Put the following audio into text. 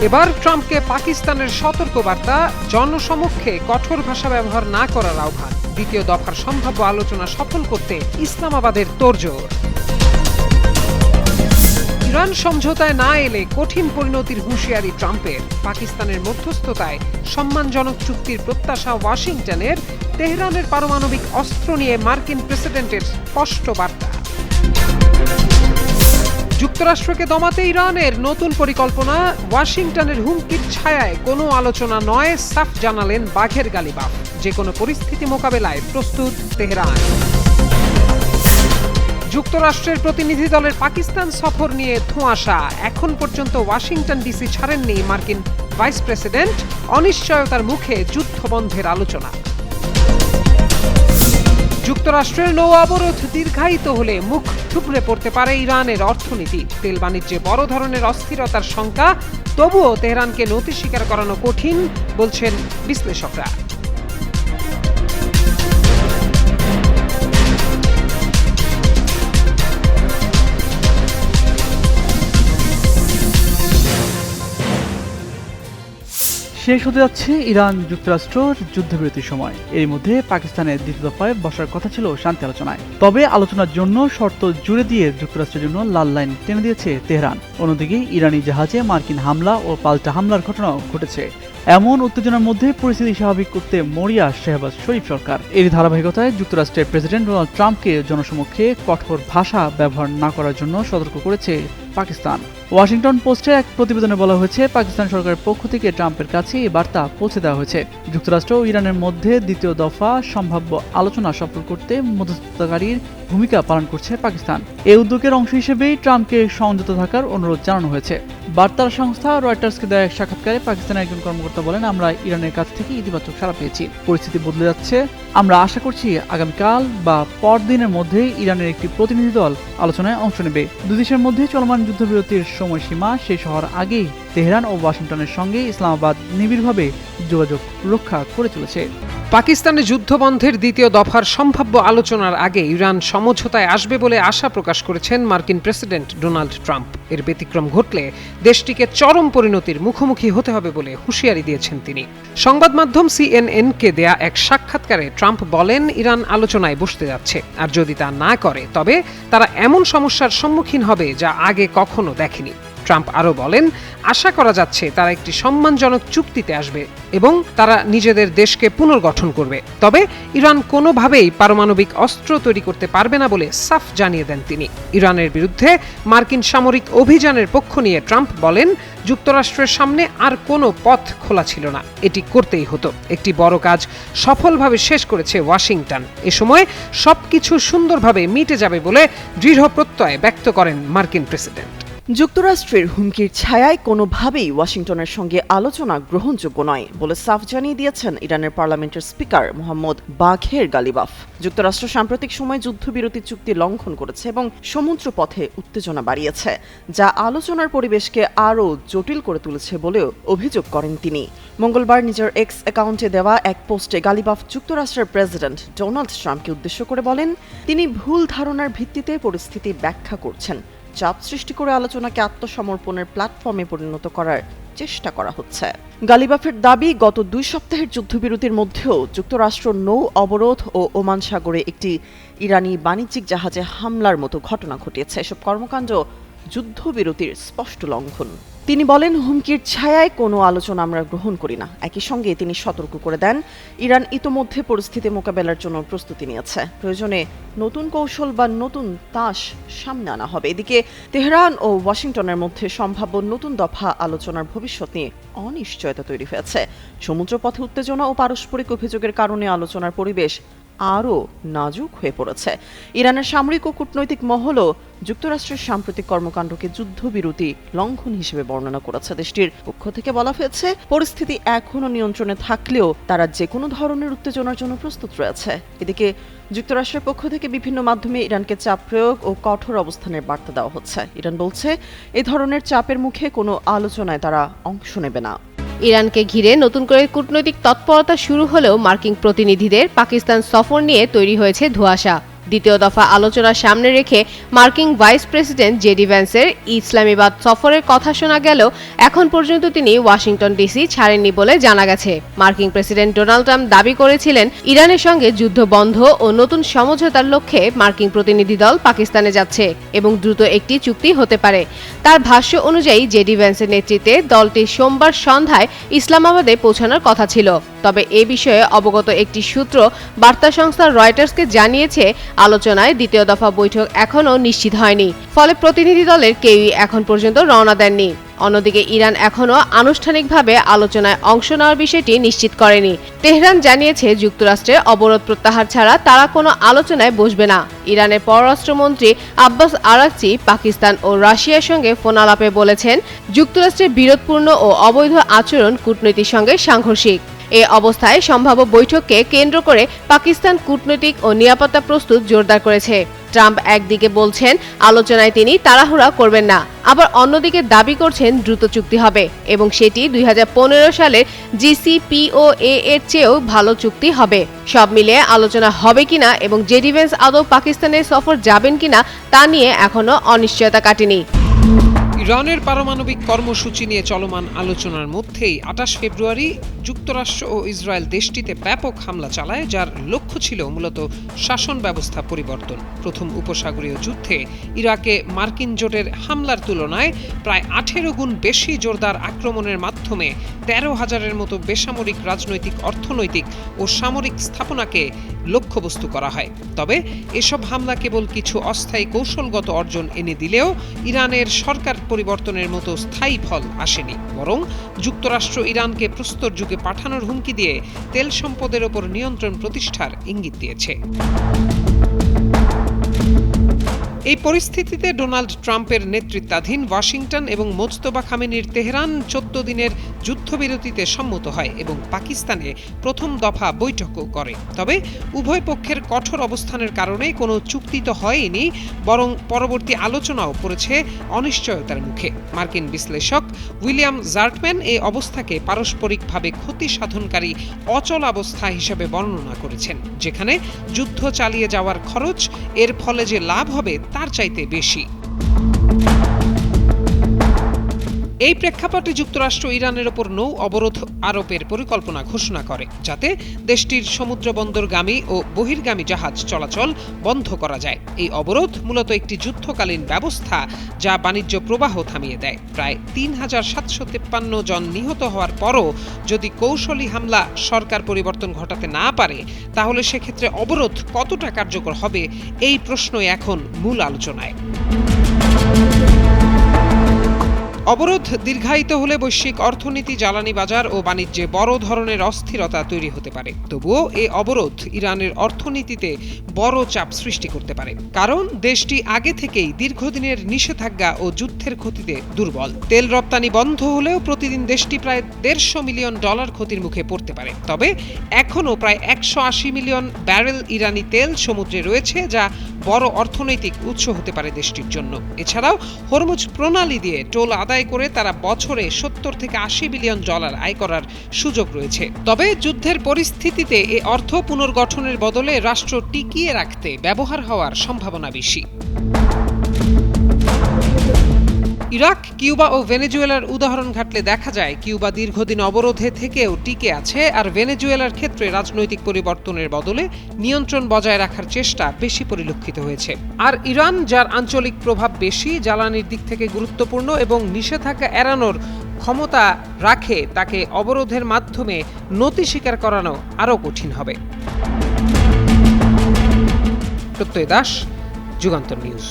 এবার ট্রাম্পকে পাকিস্তানের সতর্কবার্তা, জনসমক্ষে কঠোর ভাষা ব্যবহার না করার আহ্বান। দ্বিতীয় দফার সম্ভাব্য আলোচনা সফল করতে ইসলামাবাদের তোড়জোড়। ইরান সমঝোতায় না এলে কঠিন পরিণতির হুঁশিয়ারি ট্রাম্পের। পাকিস্তানের মধ্যস্থতায় সম্মানজনক চুক্তির প্রত্যাশা ওয়াশিংটনের। তেহরানের পারমাণবিক অস্ত্র নিয়ে মার্কিন প্রেসিডেন্টের স্পষ্ট বার্তা। যুক্তরাষ্ট্রকে দমাতে ইরানের নতুন পরিকল্পনা, ওয়াশিংটনের হুমকির ছায়ায় কোনো আলোচনা নয়, সাফ জানালেন বাঘের গালিবাফ। যে কোনো পরিস্থিতি মোকাবেলায় প্রস্তুত তেহরান। যুক্তরাষ্ট্রের প্রতিনিধি দলের পাকিস্তান সফর নিয়ে ধোঁয়াশা। এখন পর্যন্ত ওয়াশিংটন ডিসি ছাড়েননি মার্কিন ভাইস প্রেসিডেন্ট। অনিশ্চয়তার মুখে যুদ্ধবন্ধের আলোচনা। যুক্তরাষ্ট্রের নৌ অবরোধ দীর্ঘায়িত হলে মুখ থুবড়ে পড়তে পারে ইরানের অর্থনীতি। তেল বাণিজ্যে বড় ধরনের অস্থিরতার শঙ্কা, তবুও তেহরানকে নতি স্বীকার করানো কঠিন বলছেন বিশ্লেষকরা। শেষ হতে যাচ্ছে ইরান যুক্তরাষ্ট্র যুদ্ধবিরতির সময়। এর মধ্যে পাকিস্তানের দ্বিতীয় দফায় বসার কথা ছিল শান্তি আলোচনায়। তবে আলোচনার জন্য শর্ত জুড়ে দিয়ে যুক্তরাষ্ট্রের জন্য লাল লাইন টেনে দিয়েছে তেহরান। অন্যদিকে ইরানি জাহাজে মার্কিন হামলা ও পাল্টা হামলার ঘটনাও ঘটেছে। এমন উত্তেজনার মধ্যে পরিস্থিতি স্বাভাবিক করতে মরিয়া শেহবাজ শরীফ সরকার। এর ধারাবাহিকতায় যুক্তরাষ্ট্রের প্রেসিডেন্ট ডোনাল্ড ট্রাম্পকে জনসমক্ষে কঠোর ভাষা ব্যবহার না করার জন্য সতর্ক করেছে পাকিস্তান। ওয়াশিংটন পোস্টে এক প্রতিবেদনে বলা হয়েছে, পাকিস্তান সরকারের পক্ষ থেকে ট্রাম্পের কাছে এই বার্তা পৌঁছে দেওয়া হয়েছে। যুক্তরাষ্ট্র ও ইরানের মধ্যে দ্বিতীয় দফা সম্ভাব্য আলোচনা সফল করতে মধ্যস্থতাকারীর ভূমিকা পালন করছে পাকিস্তান। এই উদ্যোগের অংশ হিসেবেই ট্রাম্পকে সংযত থাকার অনুরোধ জানানো হয়েছে। বার্তা সংস্থা রয়টার্সকে দেওয়া এক সাক্ষাৎকারে পাকিস্তানের একজন কর্মকর্তা বলেন, আমরা ইরানের কাছ থেকে ইতিবাচক সাড়া পেয়েছি। পরিস্থিতি বদলে যাচ্ছে। আমরা আশা করছি আগামীকাল বা পরদিনের মধ্যেই ইরানের একটি প্রতিনিধি দল আলোচনায় অংশ নেবে। দুই দেশের মধ্যে চলমান যুদ্ধবিরতির সময়সীমা শেষ হওয়ার আগেই তেহরান ও ওয়াশিংটনের সঙ্গে ইসলামাবাদ নিবিড়ভাবে যোগাযোগ রক্ষা করে চলেছে। পাকিস্তানে যুদ্ধবন্ধের দ্বিতীয় দফার সম্ভাব্য আলোচনার আগে ইরান সমঝোতায় আসবে বলে আশা প্রকাশ করেছেন মার্কিন প্রেসিডেন্ট ডোনাল্ড ট্রাম্প। এর ব্যতিক্রম ঘটলে দেশটিকে চরম পরিণতির মুখোমুখি হতে হবে বলে হুঁশিয়ারি দিয়েছেন তিনি। সংবাদ মাধ্যম CNN-কে দেয়া এক সাক্ষাৎকারে ট্রাম্প বলেন, ইরান আলোচনায় বসতে যাচ্ছে, আর যদি তা না করে তবে তারা এমন সমস্যার সম্মুখীন হবে যা আগে কখনো দেখেনি। ট্রাম্প আরও বলেন, আশা করা যাচ্ছে তারা একটি সম্মানজনক চুক্তিতে আসবে এবং তারা নিজেদের দেশকে পুনর্গঠন করবে। তবে ইরান কোনোভাবেই পারমাণবিক অস্ত্র তৈরি করতে পারবে না বলে সাফ জানিয়ে দেন তিনি। ইরানের বিরুদ্ধে মার্কিন সামরিক অভিযানের পক্ষ নিয়ে ট্রাম্প বলেন, যুক্তরাষ্ট্রের সামনে আর কোনো পথ খোলা ছিল না, এটি করতেই হতো। একটি বড় কাজ সফলভাবে শেষ করেছে ওয়াশিংটন। এ সময় সবকিছু সুন্দরভাবে মিটে যাবে বলে দৃঢ় প্রত্যয় ব্যক্ত করেন মার্কিন প্রেসিডেন্ট। যুক্তরাষ্ট্রের হুমকির ছায়ায় কোনোভাবেই ওয়াশিংটনের সঙ্গে আলোচনা গ্রহণযোগ্য নয় বলে সাফ জানিয়ে দিয়েছেন ইরানের পার্লামেন্টের স্পিকার মোহাম্মদ বাঘের গালিবাফ। যুক্তরাষ্ট্র সাম্প্রতিক সময়ে যুদ্ধবিরতি চুক্তি লঙ্ঘন করেছে এবং সমুদ্র পথে উত্তেজনা বাড়িয়েছে, যা আলোচনার পরিবেশকে আরও জটিল করে তুলেছে বলেও অভিযোগ করেন তিনি। মঙ্গলবার নিজের এক্স অ্যাকাউন্টে দেওয়া এক পোস্টে গালিবাফ যুক্তরাষ্ট্রের প্রেসিডেন্ট ডোনাল্ড ট্রাম্পকে উদ্দেশ্য করে বলেন, তিনি ভুল ধারণার ভিত্তিতে পরিস্থিতি ব্যাখ্যা করছেন। চাপ সৃষ্টি করে আলোচনাকে আত্মসমর্পণের প্ল্যাটফর্মে পরিণত করার চেষ্টা করা হচ্ছে। গালিবাফের দাবি, গত 2 সপ্তাহের যুদ্ধবিরতির মধ্যেও যুক্তরাষ্ট্র নৌ অবরোধ ও ওমান সাগরে একটি ইরানি বাণিজ্যিক জাহাজে হামলার মতো ঘটনা ঘটিয়েছে। এসব কর্মকাণ্ড যুদ্ধবিরতির স্পষ্ট লঙ্ঘন। তিনি বলেন, হুমকির ছায়ায় কোনো আলোচনা আমরা গ্রহণ করি না। একই সঙ্গে তিনি সতর্ক করে দেন, ইরান ইতোমধ্যে পরিস্থিতি মোকাবেলার জন্য প্রস্তুতি নিয়েছে। প্রয়োজনে নতুন কৌশল বা নতুন তাস সামনে আনা হবে। এদিকে তেহরান ও ওয়াশিংটনের মধ্যে সম্ভাব্য নতুন দফা আলোচনার ভবিষ্যৎ নিয়ে অনিশ্চয়তা তৈরি হয়েছে। সমুদ্রপথে উত্তেজনা ও পারস্পরিক অভিযোগের কারণে আলোচনার পরিবেশ আরও নাজুক হয়ে পড়েছে। ইরানের সামরিক ও কূটনৈতিক মহলও যুক্তরাষ্ট্রের সাম্প্রতিক কর্মকাণ্ডকে যুদ্ধবিরতি লঙ্ঘন হিসেবে বর্ণনা করেছে। দেশটির পক্ষ থেকে বলা হয়েছে, পরিস্থিতি এখনও নিয়ন্ত্রণে থাকলেও তারা যে কোনো ধরনের উত্তেজনার জন্য প্রস্তুত রয়েছে। এদিকে যুক্তরাষ্ট্রের পক্ষ থেকে বিভিন্ন মাধ্যমে ইরানকে চাপ প্রয়োগ ও কঠোর অবস্থানের বার্তা দেওয়া হচ্ছে। ইরান বলছে, এই ধরনের চাপের মুখে কোনো আলোচনায় তারা অংশ নেবে না। ইরানকে ঘিরে নতুন করে কূটনৈতিক তৎপরতা শুরু হলেও মার্কিন প্রতিনিধিদের পাকিস্তান সফর নিয়ে তৈরি হয়েছে ধোঁয়াশা। দ্বিতীয় দফা আলোচনা সামনে রেখে মার্কিন ভাইস প্রেসিডেন্ট জেডি ভ্যান্সের ইসলামাবাদ সফরের কথা শোনা গেলেও এখন পর্যন্ত তিনি ওয়াশিংটন ডিসি ছাড়েননি বলে জানা গেছে। মার্কিন প্রেসিডেন্ট ডোনাল্ড ট্রাম্প দাবি করেছিলেন ইরানের সঙ্গে যুদ্ধ বন্ধ ও নতুন সমঝোতার লক্ষ্যে মার্কিন প্রতিনিধি দল পাকিস্তানে যাচ্ছে এবং দ্রুত একটি চুক্তি হতে পারে। তার ভাষ্য অনুযায়ী জেডি ভ্যান্সের নেতৃত্বে দলটি সোমবার সন্ধ্যায় ইসলামাবাদে পৌঁছানোর কথা ছিল। তবে এ বিষয়ে অবগত একটি সূত্র বার্তা সংস্থা রয়টার্সকে জানিয়েছে আলোচনায় দ্বিতীয় দফা বৈঠক এখনও নিশ্চিত হয়নি, ফলে প্রতিনিধি দলের কেউই এখন পর্যন্ত রওনা দেননি। অন্যদিকে ইরান এখনও আনুষ্ঠানিকভাবে আলোচনায় অংশ নেওয়ার বিষয়টি নিশ্চিত করেনি। তেহরান জানিয়েছে যুক্তরাষ্ট্রের অবরোধ প্রত্যাহার ছাড়া তারা কোনো আলোচনায় বসবে না। ইরানের পররাষ্ট্রমন্ত্রী আব্বাস আরাকচি পাকিস্তান ও রাশিয়ার সঙ্গে ফোন আলাপে বলেছেন, যুক্তরাষ্ট্রের বিরোধপূর্ণ ও অবৈধ আচরণ কূটনীতির সঙ্গে সাংঘর্ষিক। এ অবস্থায় সম্ভাব্য বৈঠককে কেন্দ্র করে পাকিস্তান কূটনৈতিক ও নিরাপত্তা প্রস্তুত জোরদার করেছে। ট্রাম্প একদিকে বলছেন আলোচনায় তিনি তাড়াহুড়া করবেন না, আবার অন্যদিকে দাবি করছেন দ্রুত চুক্তি হবে এবং সেটি 2015 সালের জিসিপিওএ এর চেয়েও ভালো চুক্তি হবে। সব মিলিয়ে আলোচনা হবে কিনা এবং জেডি ভ্যান্স আদৌ পাকিস্তানের সফর যাবেন কিনা তা নিয়ে এখনো অনিশ্চয়তা কাটেনি। ইরানের পারমাণবিক কর্মসূচি নিয়ে চলমান আলোচনার মধ্যেই 28 ফেব্রুয়ারি যুক্তরাষ্ট্র ও ইসরায়েল দেশটিতে ব্যাপক হামলা চালায়, যার লক্ষ্য ছিল মূলত শাসন ব্যবস্থা পরিবর্তন। প্রথম উপসাগরীয় যুদ্ধে ইরাকে মার্কিন জোটের হামলার তুলনায় প্রায় 18 গুণ বেশি জোরদার আক্রমণের মাধ্যমে 13,000-এর মতো বেসামরিক, রাজনৈতিক, অর্থনৈতিক ও সামরিক স্থাপনাকে লক্ষ্যবস্তু করা হয়। তবে এসব হামলা কেবল কিছু অস্থায়ী কৌশলগত অর্জন এনে দিলেও ইরানের সরকার পরিবর্তনের মতো স্থায়ী ফল আসেনি, বরং যুক্তরাষ্ট্র ইরানকে প্রস্তর যুগে পাঠানোর হুমকি দিয়ে তেল সম্পদের ওপর নিয়ন্ত্রণ প্রতিষ্ঠার ইঙ্গিত দিয়েছে। এই পরিস্থিতিতে ডোনাল্ড ট্রাম্পের নেতৃত্বাধীন ওয়াশিংটন এবং মোজতবা খামেনির তেহরান 14 দিনের যুদ্ধবিরতিতে সম্মত হয় এবং পাকিস্তানে প্রথম দফা বৈঠকও করে। তবে উভয় পক্ষের কঠোর অবস্থানের কারণে কোনো চুক্তি তো হয়নি, বরং পরবর্তী আলোচনাও পড়েছে অনিশ্চয়তার মুখে। মার্কিন বিশ্লেষক উইলিয়াম জার্টম্যান এই অবস্থাকে পারস্পরিকভাবে ক্ষতি সাধনকারী অচল অবস্থা হিসেবে বর্ণনা করেছেন, যেখানে যুদ্ধ চালিয়ে যাওয়ার খরচ এর ফলে যে লাভ হবে তার চাইতে বেশি। এই প্রেক্ষাপটে যুক্তরাষ্ট্র ইরানের ওপর নৌ অবরোধ আরোপের পরিকল্পনা ঘোষণা করে, যাতে দেশটির সমুদ্র বন্দরগামী ও বহির্গামী জাহাজ চলাচল বন্ধ করা যায়। এই অবরোধ মূলত একটি যুদ্ধকালীন ব্যবস্থা যা বাণিজ্য প্রবাহ থামিয়ে দেয়। প্রায় 3,753 জন নিহত হওয়ার পরও যদি কৌশলী হামলা সরকার পরিবর্তন ঘটাতে না পারে, তাহলে সেক্ষেত্রে অবরোধ কতটা কার্যকর হবে এই প্রশ্নই এখন মূল আলোচনায়। অবরোধ দীর্ঘায়িত হলে বৈশ্বিক অর্থনীতি, জ্বালানি বাজার ও বাণিজ্যে বড় ধরনের অস্থিরতা তৈরি হতে পারে। তবুও এই অবরোধ ইরানের অর্থনীতিতে বড় চাপ সৃষ্টি করতে পারে, কারণ দেশটি আগে থেকেই দীর্ঘদিনের নিষেধাজ্ঞা ও যুদ্ধের ক্ষতিতে দুর্বল। তেল রপ্তানি বন্ধ হলেও প্রতিদিন দেশটি প্রায় $150 মিলিয়ন ক্ষতির মুখে পড়তে পারে। তবে এখনও প্রায় 180 মিলিয়ন ব্যারেল ইরানি তেল সমুদ্রে রয়েছে, যা বড় অর্থনৈতিক উৎস হতে পারে দেশটির জন্য। এছাড়াও হরমুজ প্রণালী দিয়ে টোল আদায় করে তারা বছরে $70 থেকে $80 বিলিয়ন আয় করার সুযোগ রয়েছে। তবে যুদ্ধের পরিস্থিতিতে এ অর্থ পুনর্গঠনের বদলে রাষ্ট্র টিকিয়ে রাখতে ব্যবহার হওয়ার সম্ভাবনা বেশি। ইরাক, কিউবা ও ভেনেজুয়েলার উদাহরণ ঘাটলে দেখা যায় কিউবা দীর্ঘদিন অবরোধে থেকেও টিকে আছে, আর ভেনেজুয়েলার ক্ষেত্রে রাজনৈতিক পরিবর্তনের বদলে নিয়ন্ত্রণ বজায় রাখার চেষ্টা বেশি পরিলক্ষিত হয়েছে। আর ইরান, যার আঞ্চলিক প্রভাব বেশি, জ্বালানির দিক থেকে গুরুত্বপূর্ণ এবং নিষেধাজ্ঞা এড়ানোর ক্ষমতা রাখে, তাকে অবরোধের মাধ্যমে নতি স্বীকার করানো আরও কঠিন হবে। প্রত্যয় দাস, যুগান্তর নিউজ।